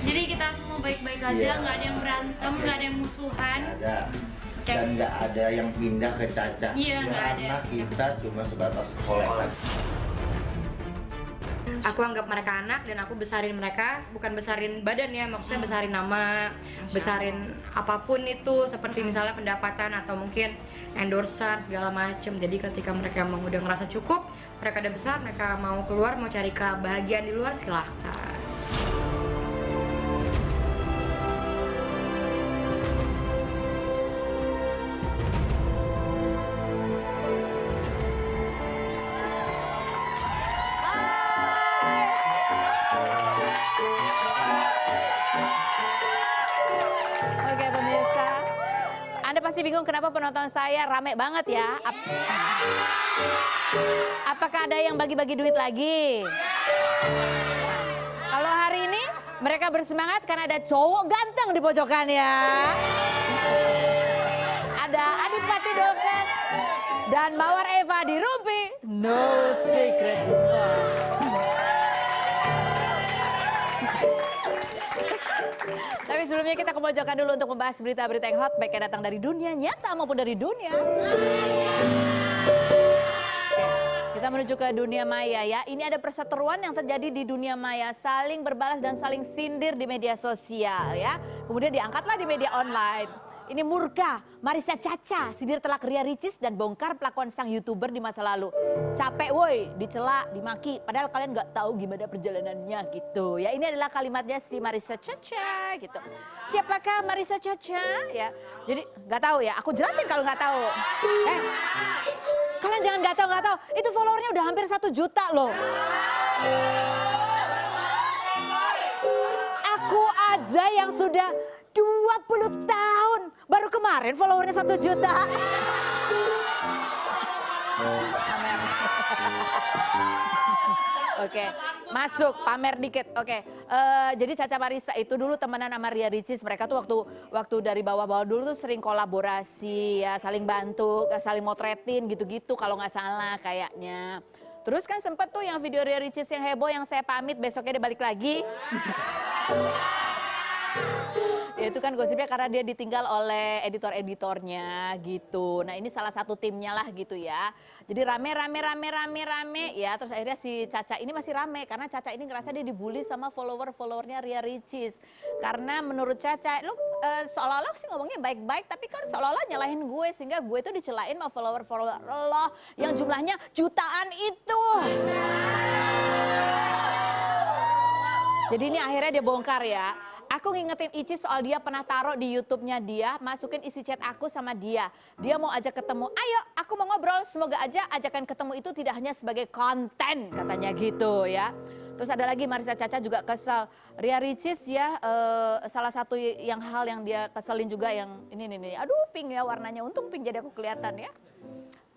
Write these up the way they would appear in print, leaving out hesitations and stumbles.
Jadi kita semua baik-baik aja, Iya. nggak ada yang berantem, nggak ada yang musuhan. Ada. Dan nggak ada yang pindah ke Caca. Iya, nggak ada. Karena kita cuma sebatas kolektor. Aku anggap mereka anak dan aku besarin mereka, bukan besarin badan ya, maksudnya besarin nama, besarin apapun itu, seperti misalnya pendapatan atau mungkin endorser segala macem. Jadi ketika mereka emang udah ngerasa cukup, mereka udah besar, mereka mau keluar, mau cari kebahagiaan di luar, silahkan. Oke pemirsa, Anda pasti bingung kenapa penonton saya rame banget ya. Apakah ada yang bagi-bagi duit lagi? Kalau hari ini mereka bersemangat karena ada cowok ganteng di pojokan ya. Ada Adipati Dolken dan Mawar Eva di Rumpi No Secret. Tapi sebelumnya kita ke pojokan dulu untuk membahas berita-berita yang hot baik yang datang dari dunia nyata maupun dari dunia. Kita menuju ke dunia maya ya. Ini ada perseteruan yang terjadi di dunia maya, saling berbalas dan saling sindir di media sosial ya. Kemudian diangkatlah di media online. Ini murka, Marissa Caca, sindir telak Ria Ricis dan bongkar pelakuan sang YouTuber di masa lalu. Capek woi, dicela, dimaki, padahal kalian nggak tahu gimana perjalanannya gitu. Ya ini adalah kalimatnya si Marissa Caca gitu. Siapakah Marissa Caca ya? Jadi nggak tahu ya, aku jelasin kalau nggak tahu. Kalian jangan nggak tahu, itu followernya udah hampir 1 juta loh. Aku aja yang sudah 20 tahun, baru kemarin followernya 1 juta. Oke, masuk pamer dikit. Oke, jadi Caca Marissa itu dulu temenan sama Ria Ricis. Mereka tuh waktu dari bawah-bawah dulu tuh sering kolaborasi ya, saling bantu, saling motretin gitu-gitu kalau nggak salah kayaknya. Terus kan sempet tuh yang video Ria Ricis yang heboh yang saya pamit besoknya dia balik lagi. Ya itu kan gosipnya karena dia ditinggal oleh editor-editornya gitu. Nah ini salah satu timnya lah gitu ya. Jadi rame ya. Terus akhirnya si Caca ini masih rame karena Caca ini ngerasa dia dibully sama followernya Ria Ricis. Karena menurut Caca, lu seolah-olah sih ngomongnya baik-baik tapi kan seolah-olah nyalahin gue sehingga gue tuh dicelain sama follower lo yang jumlahnya jutaan itu. Jadi ini akhirnya dia bongkar ya. Aku ngingetin Icis soal dia pernah taruh di YouTube-nya dia, masukin isi chat aku sama dia. Dia mau ajak ketemu, ayo aku mau ngobrol, semoga aja ajakan ketemu itu tidak hanya sebagai konten, katanya gitu ya. Terus ada lagi Marissa Caca juga kesel. Ria Ricis ya, salah satu hal yang dia keselin juga yang ini, aduh pink ya warnanya, untung pink jadi aku kelihatan ya.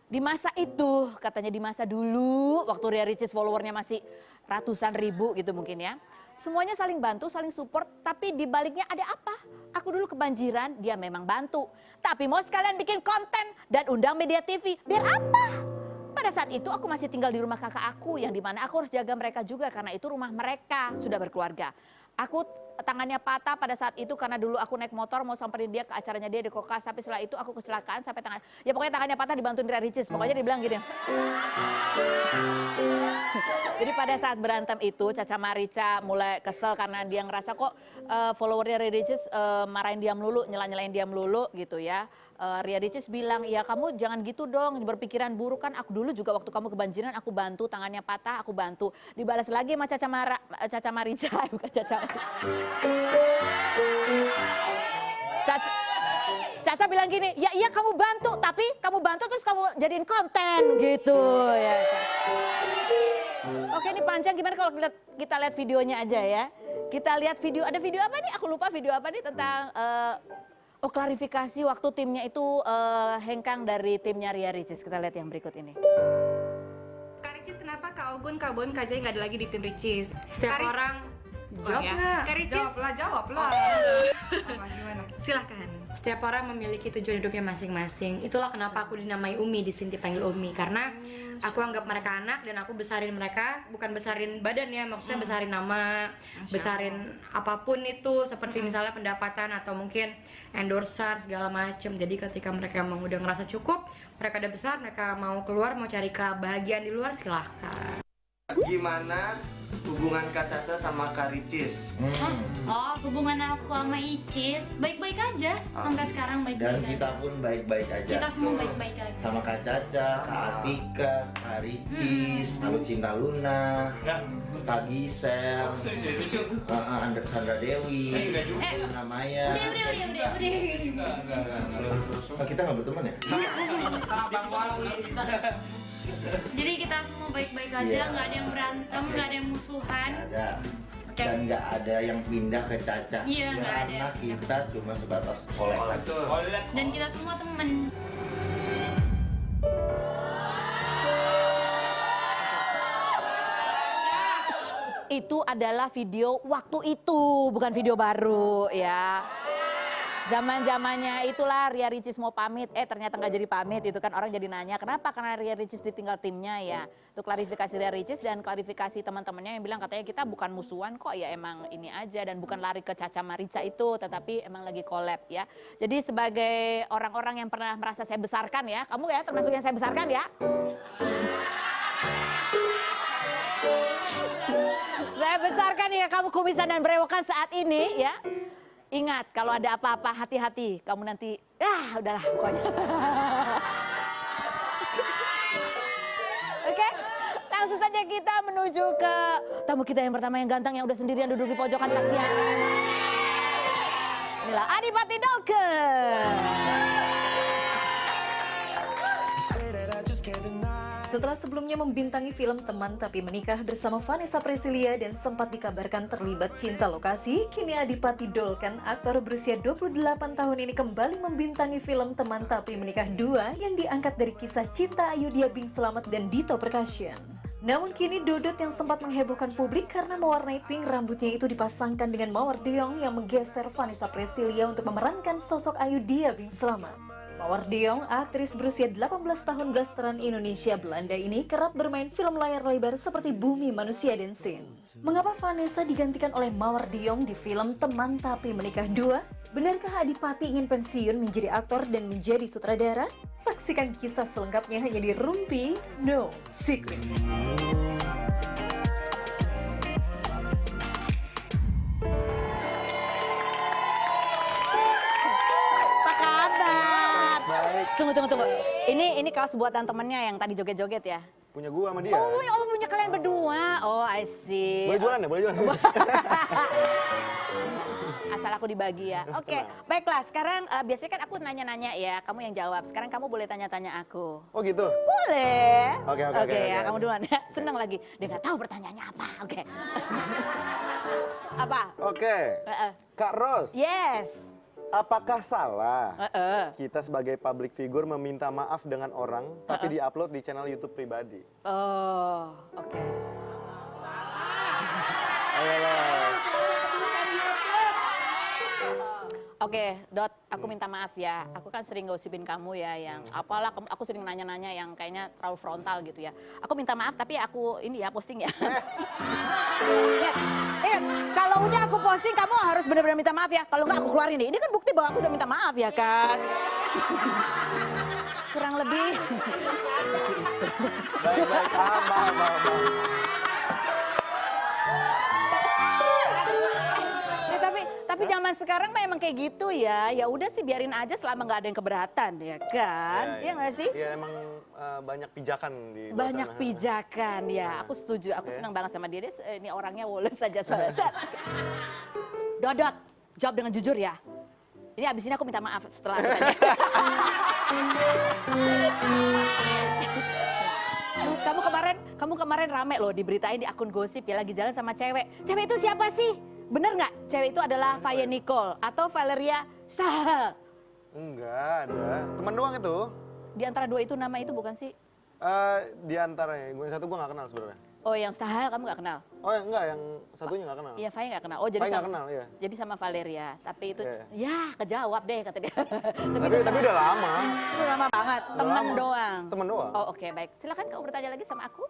Di masa itu, katanya di masa dulu, waktu Ria Ricis followernya masih ratusan ribu gitu mungkin ya. Semuanya saling bantu, saling support, tapi di baliknya ada apa? Aku dulu kebanjiran, dia memang bantu. Tapi mau sekalian bikin konten dan undang media TV, biar apa? Pada saat itu aku masih tinggal di rumah kakak aku, yang dimana aku harus jaga mereka juga karena itu rumah mereka, sudah berkeluarga. Aku tangannya patah pada saat itu karena dulu aku naik motor mau samperin dia ke acaranya dia di Kokas, tapi setelah itu aku kecelakaan sampai tangan, ya pokoknya tangannya patah dibantuin Ria Ricis, pokoknya dia bilang gini. Jadi pada saat berantem itu Caca Marissa mulai kesel karena dia ngerasa kok followernya Ria Ricis marahin dia melulu, nyelain dia melulu gitu ya. Ria Ricis bilang, ya kamu jangan gitu dong, berpikiran buruk kan, aku dulu juga waktu kamu kebanjiran aku bantu, tangannya patah aku bantu. Dibalas lagi sama Caca Marissa, bukan Caca. Caca bilang gini, ya iya kamu bantu, tapi kamu bantu terus kamu jadiin konten gitu ya. Oke ini panjang, gimana kalau kita lihat videonya aja ya. Kita lihat video, ada video apa nih? Aku lupa video apa nih tentang klarifikasi waktu timnya itu hengkang dari timnya Ria Ricis. Kita lihat yang berikut ini. Kak Ricis kenapa Kak Ogun, Kak Bon, Kak Jai nggak ada lagi di tim Ricis? Setiap orang Jawab nggak? Kak Ricis. Jawab lah. Apa, gimana? Silahkan. Setiap orang memiliki tujuan hidupnya masing-masing. Itulah kenapa aku dinamai Umi, di sini dipanggil Umi, karena aku anggap mereka anak dan aku besarin mereka, bukan besarin badan ya, maksudnya besarin nama, besarin apapun itu, seperti misalnya pendapatan atau mungkin endorser segala macem. Jadi ketika mereka emang udah ngerasa cukup, mereka udah besar, mereka mau keluar, mau cari kebahagiaan di luar, silahkan. Gimana hubungan Kak Caca sama Kak Ricis? Oh, hubungan aku sama Icis baik-baik aja. Sampai sekarang Dan baik-baik kita aja. pun baik-baik aja. Kita semua baik-baik aja. Sama Kak Caca, Kak Atika, Kak Ricis, Alu Cinta Luna, Kak Gisel, Sandra Dewi, Luna Maya. Udah. Oh, kita nggak berteman ya? Jadi kita semua baik-baik aja, Iya. nggak ada yang berantem, nggak ada yang musuhan. Ada. Oke. Dan nggak ada yang pindah ke Caca. Iya, nggak ada. Karena kita cuma sebatas kolek. Dan kita semua temen. Itu adalah video waktu itu, bukan video baru ya. Zaman-zamannya itulah Ria Ricis mau pamit, ternyata nggak jadi pamit, itu kan orang jadi nanya kenapa, karena Ria Ricis ditinggal timnya ya. Itu klarifikasi Ria Ricis dan klarifikasi teman-temannya yang bilang katanya kita bukan musuhan kok, ya emang ini aja, dan bukan lari ke Caca Marica itu, tetapi emang lagi collab ya. Jadi sebagai orang-orang yang pernah merasa saya besarkan ya, kamu ya termasuk yang saya besarkan ya. Saya besarkan ya kamu kumisan dan berewokan saat ini ya. Ingat, kalau ada apa-apa hati-hati, kamu nanti, udahlah pokoknya. Oke, langsung saja kita menuju ke tamu kita yang pertama yang ganteng, yang udah sendirian duduk di pojokan, kasihan. Inilah Adipati Dolken. Setelah sebelumnya membintangi film Teman Tapi Menikah bersama Vanessa Presilia dan sempat dikabarkan terlibat cinta lokasi, kini Adipati Dolken, aktor berusia 28 tahun ini kembali membintangi film Teman Tapi Menikah 2 yang diangkat dari kisah cinta Ayudhya Bing Slamet dan Dito Percussion. Namun kini Dodot yang sempat menghebohkan publik karena mewarnai pink rambutnya itu dipasangkan dengan Mawar Deong yang menggeser Vanessa Presilia untuk memerankan sosok Ayudhya Bing Slamet. Mawar Deong, aktris berusia 18 tahun blasteran Indonesia Belanda ini kerap bermain film layar lebar seperti Bumi Manusia dan Sin. Mengapa Vanessa digantikan oleh Mawar Deong di film Teman Tapi Menikah 2? Benarkah Adipati ingin pensiun menjadi aktor dan menjadi sutradara? Saksikan kisah selengkapnya hanya di Rumpi No Secret. Tunggu. Ini kaos buatan temennya yang tadi joget-joget ya? Punya gua sama dia. Oh, punya kalian berdua. Oh, I see. Boleh jualan ya? Boleh jualan. Asal aku dibagi ya. Oke, baiklah. Sekarang biasanya kan aku nanya-nanya ya, kamu yang jawab. Sekarang kamu boleh tanya-tanya aku. Oh gitu? Boleh. Oke, ya, oke. kamu duluan ya. Senang lagi. Dia nggak tahu pertanyaannya apa. Oke. Apa? Oke. Kak Ros, Yes. apakah salah kita sebagai public figure meminta maaf dengan orang tapi diupload di channel YouTube pribadi? Oh, oke. Ayolah. Oke, Dot, aku minta maaf ya. Aku kan sering gosipin kamu ya, yang apalah, aku sering nanya-nanya yang kayaknya terlalu frontal gitu ya. Aku minta maaf, tapi aku ini ya posting ya. Kalau udah aku posting, kamu harus benar-benar minta maaf ya. Kalau nggak aku keluarin nih. Ini kan bukti bahwa aku udah minta maaf ya kan. Kurang lebih. Baik, paham. Tapi zaman sekarang mah emang kayak gitu ya. Ya udah sih biarin aja selama nggak ada yang keberatan ya kan. Iya nggak sih? Iya emang banyak pijakan di luar Banyak sana. pijakan ya. Aku setuju. Aku senang banget sama dia. Ini orangnya woles saja selesai. Dodot, jawab dengan jujur ya. Ini abis ini aku minta maaf setelah ditanya. Kamu kemarin rame loh diberitain di akun gosip ya lagi jalan sama cewek. Cewek itu siapa sih? Bener nggak? Cewek itu adalah Vaya Nicole atau Valeria Sahal? Enggak ada. Teman doang itu. Di antara dua itu nama itu bukan sih? Di antaranya, gue satu gue nggak kenal sebenarnya. Oh, yang Sahal kamu nggak kenal? Oh enggak, yang satunya nggak kenal. Iya, Fai nggak kenal. Oh, jadi Fai nggak sama, kenal, iya. jadi sama Valeria. Tapi itu, Iya. ya kejawab deh kata dia. Tapi udah lama. Itu lama banget, Udah teman lama. doang. Teman doang. Oh, oke, baik. Silakan kamu bertanya lagi sama aku.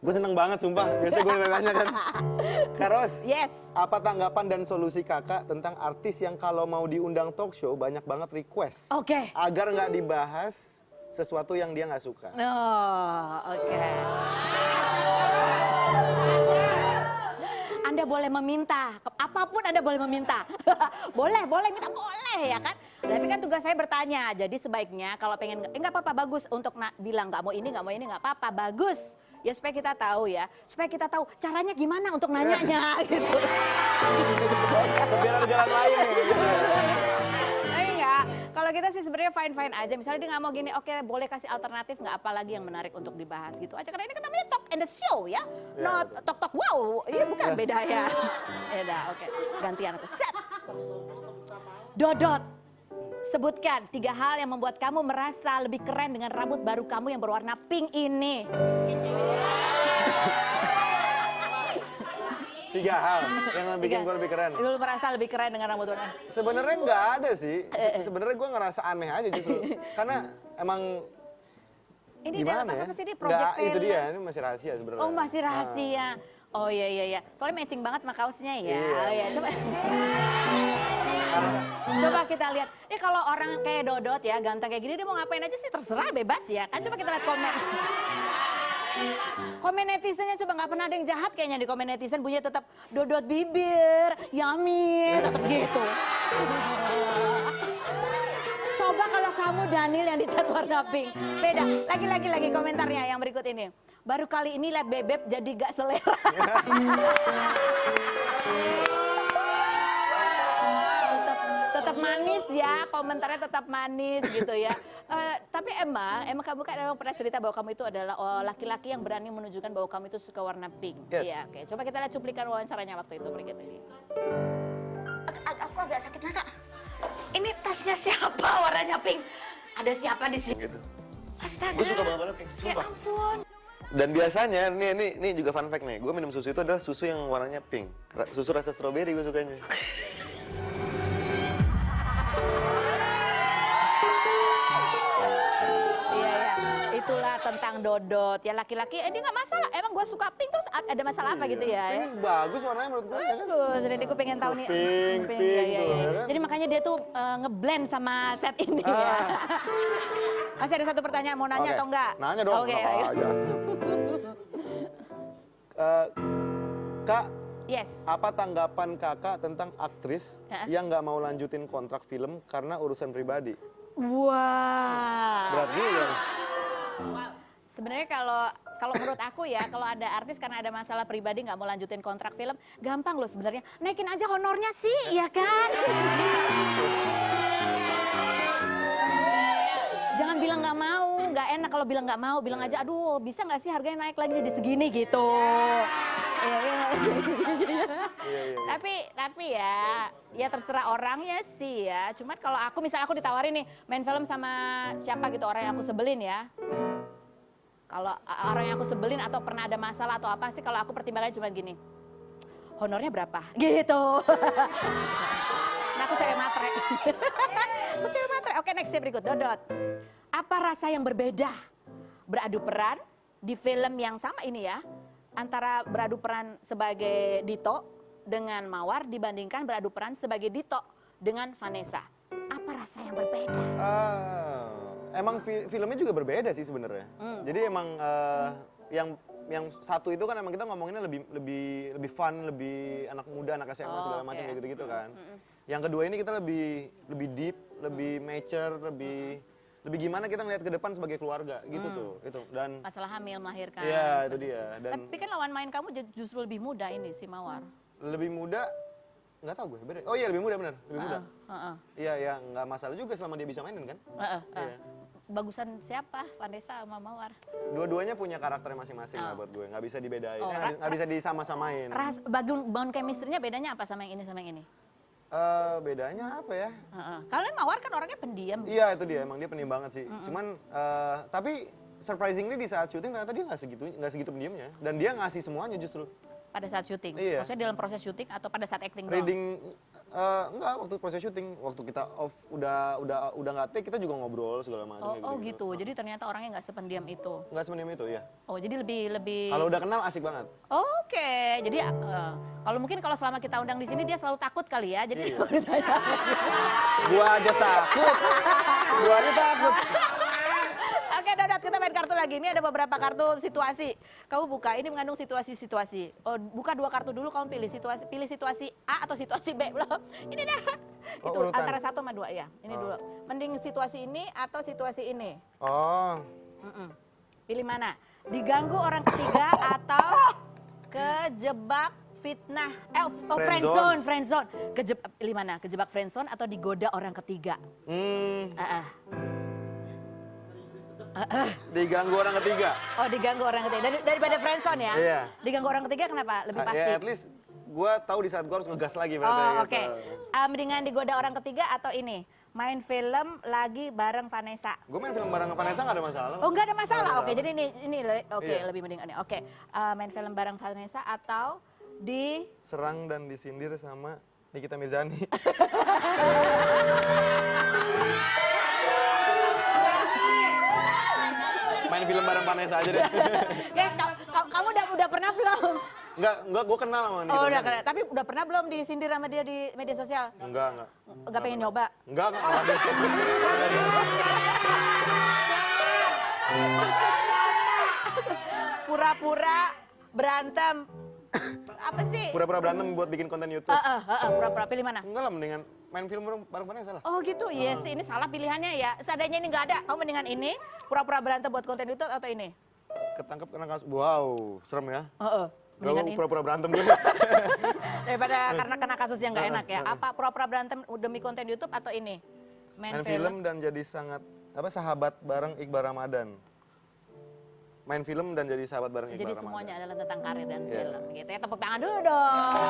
Gue seneng banget sumpah, biasanya gue nanya kan. Kak Ros, Yes. apa tanggapan dan solusi kakak tentang artis yang kalau mau diundang talk show banyak banget request? Oke. Agar nggak dibahas sesuatu yang dia nggak suka. Oh, oke. Anda boleh meminta, apapun Anda boleh meminta. boleh minta, boleh ya kan. Tapi kan tugas saya bertanya, jadi sebaiknya kalau pengen, nggak apa-apa, bagus untuk bilang nggak mau ini, nggak apa-apa, bagus. Ya supaya kita tahu ya, supaya kita tahu caranya gimana untuk nanyanya gitu. Biar ada jalan lain ya. Gitu. Tapi enggak, kalau kita sih sebenarnya fine-fine aja. Misalnya dia nggak mau gini, oke boleh kasih alternatif, nggak apa lagi yang menarik untuk dibahas gitu aja. Karena ini kan namanya talk and the show ya, not talk wow. Iya bukan beda ya. Ya udah, oke. Gantian aku. Set. Dodot. Sebutkan 3 hal yang membuat kamu merasa lebih keren dengan rambut baru kamu yang berwarna pink ini. 3 hal yang bikin gue lebih keren. Lu merasa lebih keren dengan rambut warna? Sebenarnya nggak ada sih. Sebenarnya gue ngerasa aneh aja justru. Karena emang Ini gimana dalam ya? apa sih ini project Nggak, itu film? dia. Ini masih rahasia sebenarnya. Oh masih rahasia. Oh iya. Soalnya matching banget sama kaosnya ya. Iya. Oh, iya. Coba kita lihat. Ini kalau orang kayak Dodot ya, ganteng kayak gini dia mau ngapain aja sih terserah, bebas ya. Kan coba kita lihat komen. Komen netizennya coba nggak pernah ada yang jahat kayaknya di komen netizen, bunyinya tetap Dodot bibir, yummy, tetap gitu. Coba kalau kamu Daniel yang dicat warna pink, beda. Lagi komentarnya yang berikut ini. Baru kali ini lihat bebek jadi gak selera. tetap manis ya, komentarnya tetap manis gitu ya. Tapi emang kamu kan emang pernah cerita bahwa kamu itu adalah laki-laki yang berani menunjukkan bahwa kamu itu suka warna pink. Yes. Iya, oke. Coba kita lihat cuplikan wawancaranya waktu itu berikut ini. Aku agak sakit mata. Ini tasnya siapa warnanya pink? Ada siapa di sini? Gitu. Astaga. Gue suka banget pink, Ya sumpah. ampun. Dan biasanya, ini juga fun fact nih, gue minum susu itu adalah susu yang warnanya pink. Susu rasa stroberi gue sukanya. Iya. Itulah tentang Dodot. Ya laki-laki, ini nggak masalah. Emang gue suka pink terus ada masalah apa gitu ya? Pink bagus warnanya menurut gue. Ya kan? Bagus, jadi aku pengen tahu nih. Pink Iya. tuh, ya kan? Jadi makanya dia tuh ngeblend sama set ini ya. Masih ada satu pertanyaan, mau nanya Oke. atau enggak? Nanya dong, Oke, kenapa ayo. aja. Kak, Yes. apa tanggapan kakak tentang aktris yang nggak mau lanjutin kontrak film karena urusan pribadi? Wah. Berat juga. Sebenarnya kalau menurut aku ya, kalau ada artis karena ada masalah pribadi nggak mau lanjutin kontrak film, gampang loh sebenarnya. Naikin aja honornya sih, ya kan? Jangan bilang nggak mau, nggak enak kalau bilang nggak mau, bilang aja, aduh bisa nggak sih harganya naik lagi jadi segini gitu. Tapi ya terserah orangnya sih ya. Cuman kalau aku misalnya aku ditawarin nih main film sama siapa gitu orang yang aku sebelin ya. Kalau orang yang aku sebelin atau pernah ada masalah atau apa sih, kalau aku pertimbangannya cuma gini, honornya berapa? Gitu. Nah aku cewek matre. Aku cewek matre. Oke, next ya berikut, Dodot. Apa rasa yang berbeda beradu peran di film yang sama ini ya, antara beradu peran sebagai Dito dengan Mawar dibandingkan beradu peran sebagai Dito dengan Vanessa? Apa rasa yang berbeda? Emang filmnya juga berbeda sih sebenarnya. Jadi emang yang satu itu kan emang kita ngomonginnya lebih fun, lebih anak muda, anak SMA segala macam kayak gitu-gitu kan. Yang kedua ini kita lebih deep, lebih mature, lebih gimana kita ngeliat ke depan sebagai keluarga gitu tuh. Itu dan Masalah hamil, melahirkan. iya itu dia. Dan Tapi kan lawan main kamu justru lebih muda ini si Mawar. lebih muda nggak tahu gue beda. Oh iya lebih muda benar, lebih muda. Iya ya nggak masalah juga selama dia bisa mainin kan. Iya. Bagusan siapa? Vanessa sama Mawar? Dua-duanya punya karakter masing-masing lah buat gue, nggak bisa dibedain, Oh, nggak bisa disama-samain. Bond chemistry-nya bedanya apa sama yang ini sama yang ini? Bedanya apa ya? Kalau Mawar kan orangnya pendiam. Iya itu dia, emang dia pendiam banget sih. Cuman tapi surprisingly di saat syuting ternyata dia nggak segitu pendiamnya dan dia ngasih semuanya justru. Pada saat syuting? Iya. Maksudnya dalam proses syuting atau pada saat acting doang? Reading enggak, waktu proses syuting, waktu kita off udah nggak take, kita juga ngobrol segala macam. Oh gitu. Jadi ternyata orangnya nggak sependiam itu. Nggak sependiam itu ya. Oh jadi lebih. Kalau udah kenal asik banget. Oke. Jadi kalau mungkin kalau selama kita undang di sini dia selalu takut kali ya. Jadi Iya. kalau ditanya. Gua aja takut. Oke Dodot, kita main kartu lagi. Ini ada beberapa kartu situasi. Kamu buka, ini mengandung situasi-situasi. Oh, buka 2 kartu dulu, kamu pilih situasi A atau situasi B. Belum. Ini dah. Oh, Itu urutan. antara 1 sama 2 ya. Ini dulu. Mending situasi ini atau situasi ini? Oh. Pilih mana? Diganggu orang ketiga atau kejebak fitnah? Friendzone. Pilih mana? Kejebak friendzone atau digoda orang ketiga? Diganggu orang ketiga. Oh, diganggu orang ketiga. Daripada friendzone ya? Iya. Diganggu orang ketiga kenapa? Lebih pasti. Ya at least gue tahu di saat gue harus ngegas lagi berarti. Oh, gitu. oke. Mendingan digoda orang ketiga atau ini? Main film lagi bareng Vanessa. Gue main film bareng Vanessa nggak ada masalah. Oh, nggak ada masalah. Nggak ada Oke, jadi ini oke, Iya. lebih mending ini. Oke. Main film bareng Vanessa atau di serang dan disindir sama Nikita Mirzani. Main film bareng Vanessa aja deh. kamu udah pernah belum? Enggak, gue kenal sama Nikita. Oh, udah Mirzani. kena. Tapi udah pernah belum disindir sama dia di media sosial? Enggak. Enggak pengen nyoba? Enggak. Pura-pura berantem. Apa sih? Pura-pura berantem buat bikin konten YouTube. Pura-pura pilih mana? Enggak lah, mendingan main film bareng Vanessa lah. Oh gitu, yes, ini salah pilihannya ya. Seandainya ini nggak ada, kamu mendingan ini, pura-pura berantem buat konten YouTube atau ini? Ketangkep kena kasus. Wow, serem ya. Mendingan Gak ini. pura-pura berantem gue. Daripada karena kena kasus yang nggak enak ya. Apa pura-pura berantem demi konten YouTube atau ini? Main film dan jadi sahabat bareng Iqbal Ramadan. Main film dan jadi sahabat bareng Iqbal Jadi Ramadan. semuanya adalah tentang karir dan Iya. film gitu ya. Tepuk tangan dulu dong.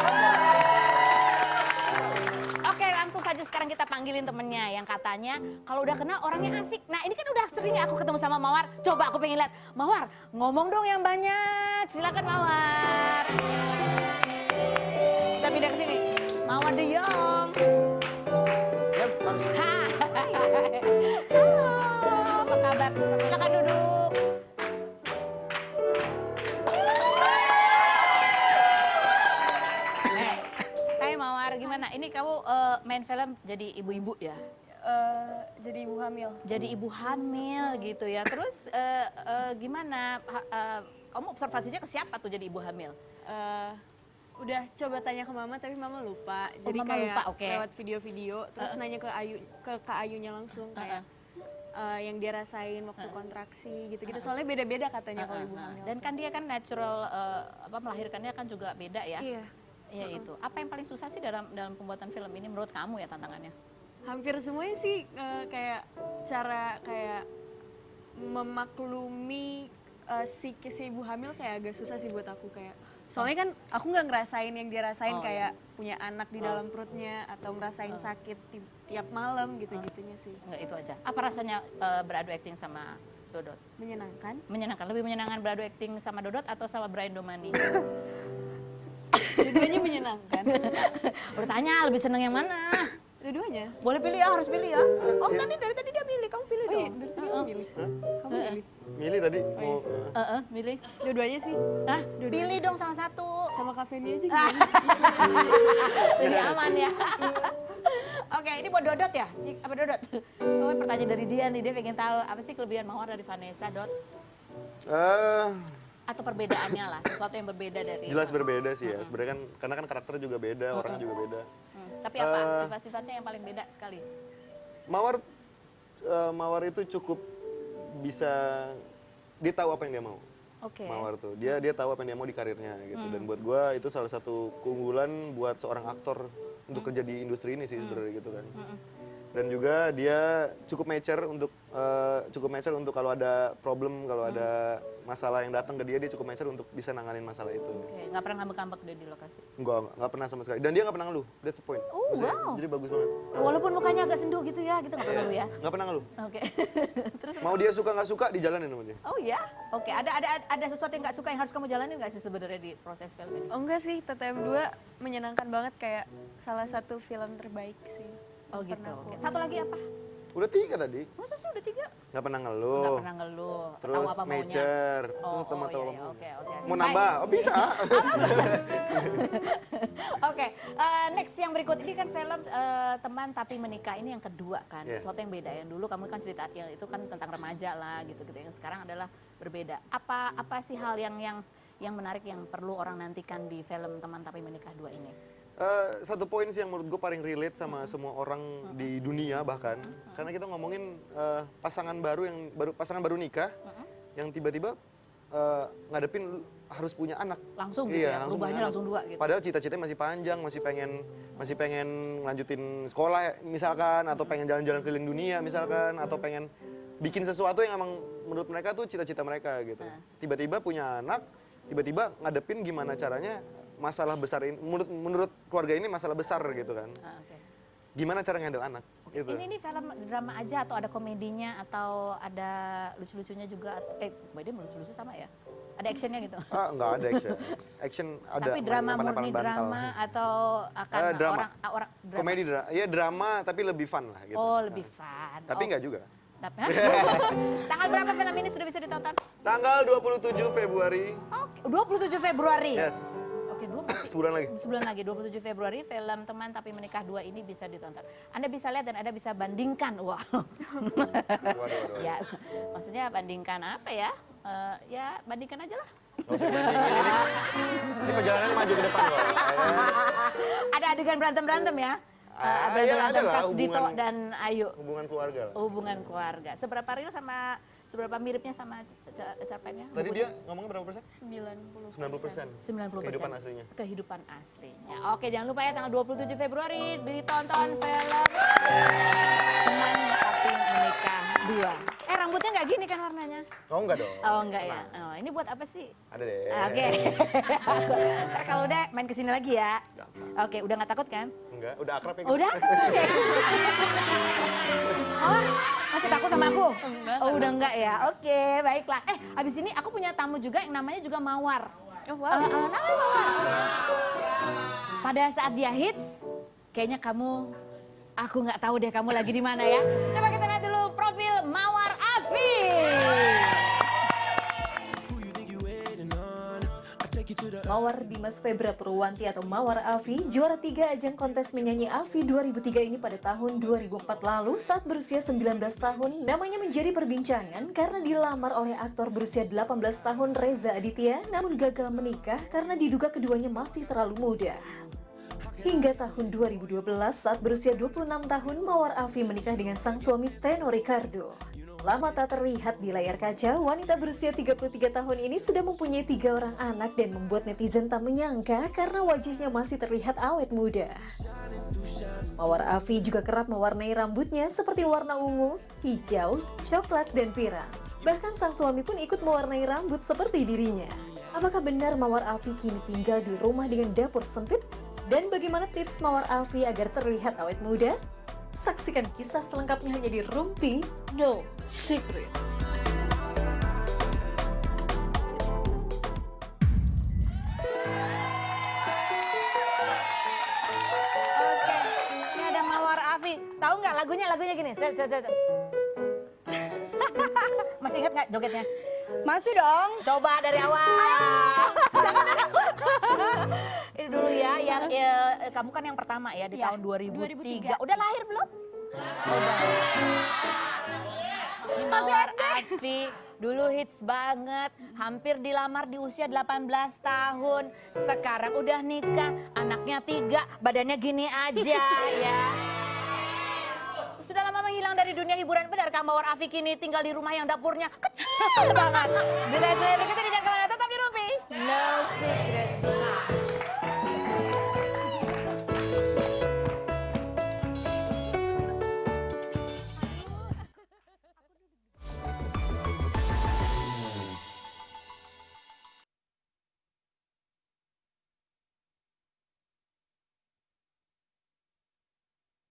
Oke, langsung saja sekarang kita panggilin temennya yang katanya kalau udah kenal orangnya asik. Nah ini kan udah sering aku ketemu sama Mawar. Coba aku pengen lihat. Mawar, ngomong dong yang banyak. Silakan Mawar. Kita pindah ke sini. Mawar De Jong. Ya, harus. Hai. Halo, apa kabar? Silakan duduk. Hai Mawar, gimana? Ini kamu main film jadi ibu-ibu ya? Jadi ibu hamil. Jadi ibu hamil gitu ya. Terus gimana? Kamu observasinya ke siapa tuh jadi ibu hamil? Udah coba tanya ke mama tapi mama lupa. Oh, Jadi mama kayak lupa, oke. lewat video-video terus nanya ke Kak Ayunya langsung kayak yang dia rasain waktu kontraksi gitu-gitu. Soalnya beda-beda katanya kalau ibu hamil. Dan kan dia kan natural melahirkannya kan juga beda ya? Iya. Iya itu. Apa yang paling susah sih dalam pembuatan film ini menurut kamu ya tantangannya? Hampir semuanya sih kayak cara kayak memaklumi si ibu hamil kayak agak susah sih buat aku kayak. Soalnya kan aku nggak ngerasain yang dia rasain kayak punya anak di dalam perutnya atau ngerasain sakit tiap malam gitu-gitunya sih. Enggak itu aja. Apa rasanya beradu acting sama Dodot? Menyenangkan. Menyenangkan. Lebih menyenangkan beradu acting sama Dodot atau sama Brian Domani? Dua-duanya menyenangkan. Bertanya lebih seneng yang mana? Dua-duanya. Boleh pilih ya, harus pilih ya. Oh dari tadi dia pilih, kamu pilih Oh iya, dong. dari tadi kamu pilih. Kamu pilih. Milih tadi mau Pilih. Dua-duanya sih. Hah? Pilih dong salah satu. Sama kafenya aja gimana? Lebih aman ya. Oke, ini buat Dodot ya? Apa Dodot? Oh, pertanyaan dari dia nih, dia pengen tahu apa sih kelebihan Mawar dari Vanessa, Dot? Atau perbedaannya lah, sesuatu yang berbeda dari... jelas berbeda sih ya. Sebenarnya kan karena kan karakter juga beda, orang juga beda. Tapi apa sifat-sifatnya yang paling beda sekali? Mawar itu cukup bisa dia tahu apa yang dia mau. Oke. Mawar tuh dia tahu apa yang dia mau di karirnya gitu. Dan buat gua itu salah satu keunggulan buat seorang aktor untuk kerja di industri ini sih sebenarnya gitu kan. Dan juga dia cukup mature untuk kalau ada problem, kalau ada masalah yang datang ke dia cukup mature untuk bisa nanganin masalah itu. Oke, nggak pernah ngambek-ngambek deh di lokasi. Nggak pernah sama sekali. Dan dia nggak pernah ngeluh. That's the point. Oh, Maksudnya, wow. Jadi bagus banget. Walaupun mukanya agak sendu gitu ya, gitu nggak pernah lu ya? Nggak pernah ngeluh. Oke. Terus Mau dia suka nggak suka dijalanin sama dia. oh ya, oke. Ada sesuatu yang nggak suka yang harus kamu jalanin nggak sih sebenarnya di proses film ini? Oh enggak sih, TTM 2 menyenangkan banget, kayak salah satu film terbaik sih. Oh yang gitu. pernah aku Oke. Satu lagi apa? Udah 3 tadi. Masa sih udah 3? Nggak pernah Nggak ngeluh. pernah ngeluh. Terus Tahu apa maunya? mature. Oh, Terus teman tahu iya, apa iya, maunya. oke. Mau nambah? Oh bisa. Oke, next yang berikut ini kan film Teman Tapi Menikah, ini yang kedua kan, Yeah. sesuatu yang beda. Yang dulu kamu kan cerita yang itu kan tentang remaja lah gitu. Yang sekarang adalah berbeda. Apa sih hal yang menarik yang perlu orang nantikan di film Teman Tapi Menikah 2 ini? Satu poin sih yang menurut gue paling relate sama semua orang di dunia bahkan, karena kita ngomongin pasangan baru nikah yang tiba-tiba ngadepin harus punya anak. Langsung gitu Iya, ya, langsung berubahnya punya langsung anak. 2 gitu. Padahal cita-citanya masih panjang, masih pengen lanjutin sekolah misalkan, atau pengen jalan-jalan keliling dunia misalkan, atau pengen bikin sesuatu yang emang menurut mereka tuh cita-cita mereka gitu. Tiba-tiba punya anak, tiba-tiba ngadepin gimana caranya masalah besar ini, menurut keluarga ini masalah besar gitu kan. Oke. Gimana cara ngehandle anak gitu. Ini film drama aja atau ada komedinya atau ada lucu-lucunya juga? Komedi lucu-lucu sama ya? Ada actionnya gitu? Nggak ada action. Action ada. Tapi drama lempar-lemparan murni bantal. drama atau akan Drama. orang drama? Komedi drama. Iya drama tapi lebih fun lah gitu. Oh, lebih fun. Tapi nggak juga. Tapi tanggal berapa film ini sudah bisa ditonton? Tanggal 27 Februari. Oke, 27 Februari. Yes. Oke, Sebulan lagi. Sebulan lagi, 27 Februari film Teman Tapi Menikah 2 ini bisa ditonton. Anda bisa lihat dan Anda bisa bandingkan. Wow. Waduh. Ya, maksudnya bandingkan apa ya? Ya bandingkan aja lah. Nggak usah dibandingin ini perjalanan maju ke depan kok. Ada adegan berantem ya? Iya, ada lah, Kasdito hubungan- dan Ayu. Hubungan keluarga lah. Hubungan keluarga. Seberapa miripnya sama cerpennya? Tadi dia ngomongnya berapa persen? 90%. 90%. 90%. Kehidupan aslinya. Kehidupan aslinya. Oke, jangan lupa ya tanggal 27 Februari ditonton film Teman Tapi Menikah 2. Rambutnya nggak gini kan warnanya? Oh enggak dong. Oh enggak ya. Oh, ini buat apa sih? Ada deh. Oke. Ntar kalau udah main kesini lagi ya. Gampang. Oke, udah nggak takut kan? Enggak, udah akrab ya. Udah takut ya? Oh, masih takut sama aku? Enggak. Oh, udah enggak ya? Oke, baiklah. Abis ini aku punya tamu juga yang namanya juga Mawar. Oh, wow. Namanya Mawar. Pada saat dia hits, kayaknya aku nggak tahu deh kamu lagi di mana ya. Coba kita lihat dulu profil Mawar Afi. Mawar Dimas Febra Purwanti atau Mawar Afi, juara 3 ajang kontes menyanyi Afi 2003 ini pada tahun 2004 lalu saat berusia 19 tahun. Namanya menjadi perbincangan karena dilamar oleh aktor berusia 18 tahun Reza Aditya, namun gagal menikah karena diduga keduanya masih terlalu muda. Hingga tahun 2012 saat berusia 26 tahun, Mawar Afi menikah dengan sang suami Steno Ricardo. Lama tak terlihat di layar kaca, wanita berusia 33 tahun ini sudah mempunyai 3 orang anak dan membuat netizen tak menyangka karena wajahnya masih terlihat awet muda. Mawar Afi juga kerap mewarnai rambutnya seperti warna ungu, hijau, coklat, dan pirang. Bahkan sang suami pun ikut mewarnai rambut seperti dirinya. Apakah benar Mawar Afi kini tinggal di rumah dengan dapur sempit? Dan bagaimana tips Mawar Afi agar terlihat awet muda? Saksikan kisah selengkapnya hanya di Rumpi No Secret. Oke, ini ada Mawar Afi. Tahu nggak lagunya gini? Masih ingat nggak jogetnya? Masih dong. Coba dari awal. Ini dulu ya, kamu kan yang pertama ya di Ya, tahun 2003. 2003. Udah lahir belum? Udah. Ini Mawar Afi dulu hits banget, hampir dilamar di usia 18 tahun. Sekarang udah nikah, anaknya 3, badannya gini aja ya. Sudah lama menghilang dari dunia hiburan, benarkah Mawar Afi kini tinggal di rumah yang dapurnya kecil banget? Bila saya begitu, jangan kemana, tetap di Rumpi. No Secret.